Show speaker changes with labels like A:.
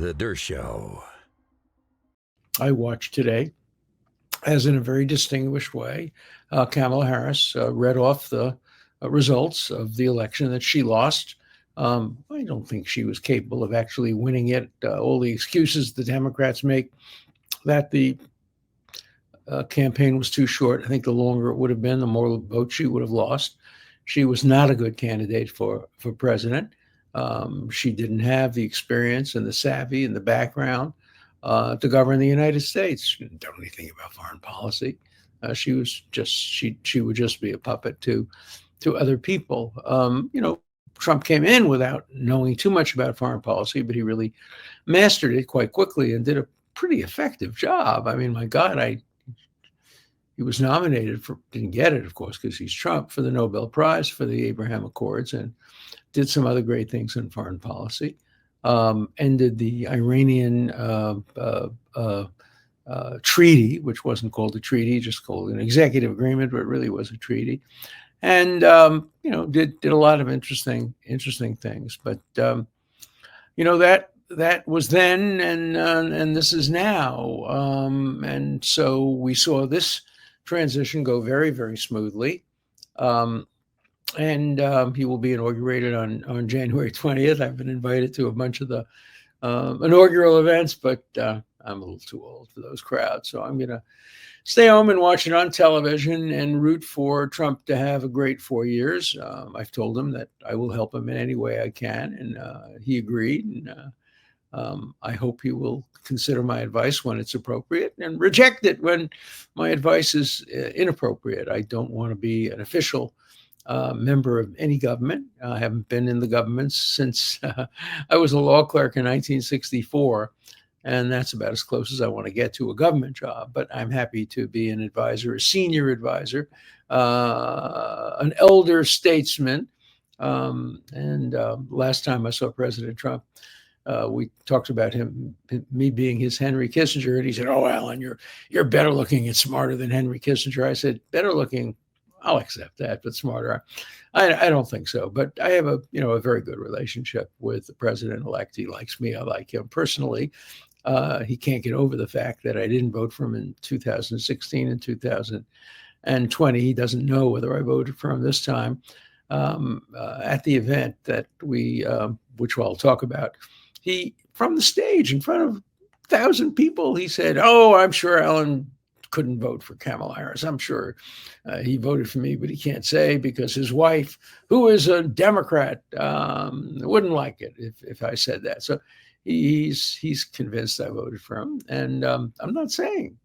A: The Dershow.
B: I watched today, as in a very distinguished way, Kamala Harris read off the results of the election that she lost. I don't think she was capable of actually winning it. All the excuses the Democrats make that the campaign was too short. I think the longer it would have been, the more votes she would have lost. She was not a good candidate for president. She didn't have the experience and the savvy and the background to govern the United States. She didn't know anything about foreign policy. She would just be a puppet to other people. Trump came in without knowing too much about foreign policy, but he really mastered it quite quickly and did a pretty effective job. I mean, my God, he was nominated for, didn't get it, of course, because he's Trump, for the Nobel Prize for the Abraham Accords, and did some other great things in foreign policy. Ended the Iranian treaty, which wasn't called a treaty, just called an executive agreement, but it really was a treaty. And did a lot of interesting things. But that was then, and this is now. And so we saw this transition go very, very smoothly. And he will be inaugurated on January 20th. I've been invited to a bunch of the inaugural events, but I'm a little too old for those crowds. So I'm going to stay home and watch it on television and root for Trump to have a great 4 years. I've told him that I will help him in any way I can, and he agreed. And I hope he will consider my advice when it's appropriate and reject it when my advice is inappropriate. I don't want to be an official member of any government. I haven't been in the government since I was a law clerk in 1964. And that's about as close as I want to get to a government job. But I'm happy to be an advisor, a senior advisor, an elder statesman. Last time I saw President Trump, we talked about me being his Henry Kissinger. And he said, "Oh, Alan, you're better looking and smarter than Henry Kissinger." I said, "Better looking, I'll accept that, but smarter, I don't think so." But I have a very good relationship with the president-elect. He likes me. I like him personally. He can't get over the fact that I didn't vote for him in 2016 and 2020. He doesn't know whether I voted for him this time. At the event that which I'll talk about, he, from the stage in front of 1,000 people, he said, "Oh, I'm sure Alan couldn't vote for Kamala Harris. I'm sure he voted for me, but he can't say because his wife, who is a Democrat, wouldn't like it if I said that." So he's convinced I voted for him. And I'm not saying